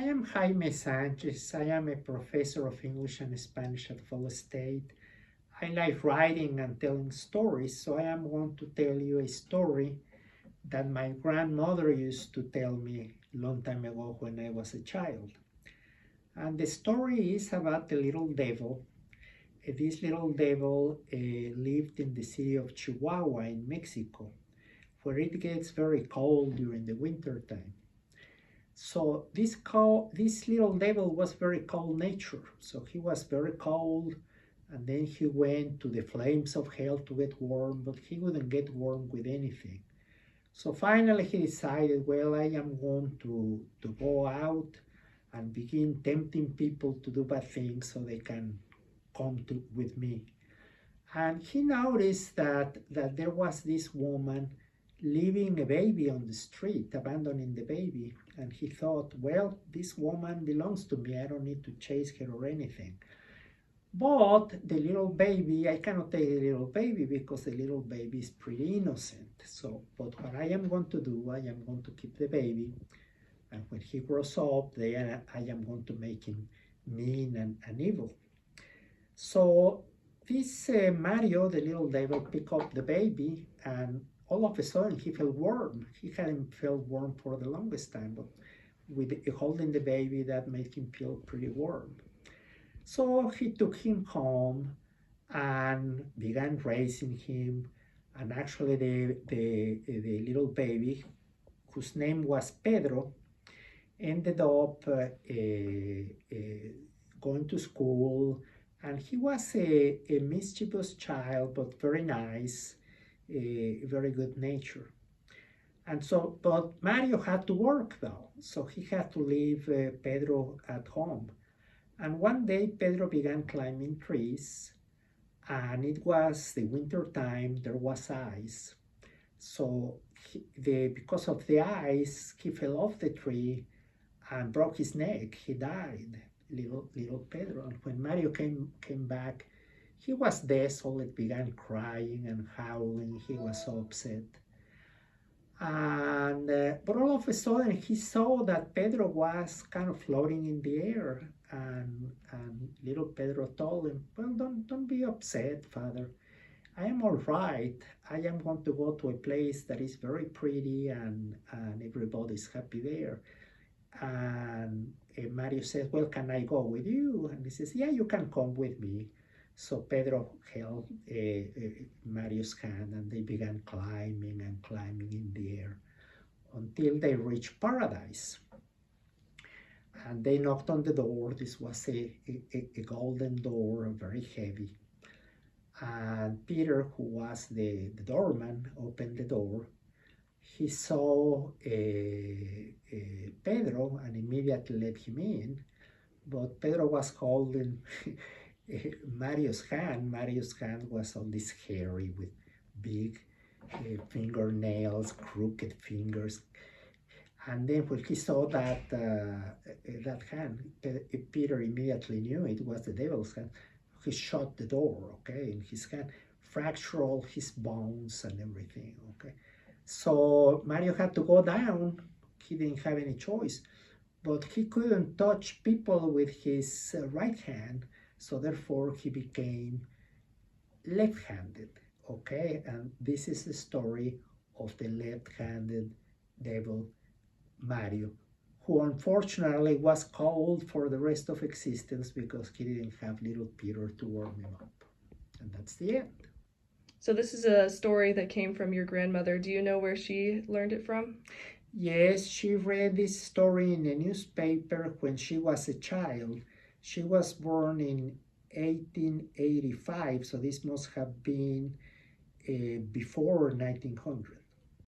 am Jaime Sanchez. I am a professor of English and Spanish at Fall State. I like writing and telling stories, so I am going to tell you a story that my grandmother used to tell me a long time ago when I was a child. And the story is about the little devil. This little devil lived in the city of Chihuahua in Mexico, where it gets very cold during the winter time. So this little devil was very cold nature. So he was very cold, and then he went to the flames of hell to get warm, but he wouldn't get warm with anything. So finally he decided, well, I am going to go out and begin tempting people to do bad things so they can come with me. And he noticed that there was this woman leaving a baby on the street, abandoning the baby. And he thought, well, this woman belongs to me. I don't need to chase her or anything. But the little baby, I cannot take the little baby because the little baby is pretty innocent. So, but what I am going to do, I am going to keep the baby. And when he grows up, then I am going to make him mean and evil. So this Mario, the little devil, picked up the baby, and all of a sudden he felt warm. He hadn't felt warm for the longest time, but with holding the baby, that made him feel pretty warm. So he took him home and began raising him. And actually the little baby, whose name was Pedro, ended up going to school. And he was a mischievous child, but very nice, very good nature. And so, but Mario had to work though, so he had to leave Pedro at home. And one day Pedro began climbing trees, and it was the winter time, there was ice. So because of the ice, he fell off the tree and broke his neck. He died, little Pedro. And when Mario came back, he was desolate, began crying and howling. He was so upset. And but all of a sudden he saw that Pedro was kind of floating in the air, and little Pedro told him, well, don't be upset, Father. I am all right. I am going to go to a place that is very pretty and everybody's happy there. And Mario says, well, can I go with you? And he says, yeah, you can come with me. So Pedro held Mario's hand, and they began climbing and climbing in the air until they reached paradise. And they knocked on the door. This was a golden door, very heavy. And Peter, who was the doorman, opened the door. He saw Pedro and immediately let him in, but Pedro was holding Mario's hand. Mario's hand was all this hairy with big fingernails, crooked fingers. And then when he saw that hand, Peter immediately knew it was the devil's hand. He shut the door, okay, in his hand, fractured all his bones and everything, okay. So Mario had to go down. He didn't have any choice, but he couldn't touch people with his right hand, so therefore he became left-handed, okay? And this is the story of the left-handed devil Mario, who unfortunately was cold for the rest of existence because he didn't have little Peter to warm him up. And that's the end. So this is a story that came from your grandmother. Do you know where she learned it from? Yes, she read this story in a newspaper when she was a child. She was born in 1885, so this must have been before 1900.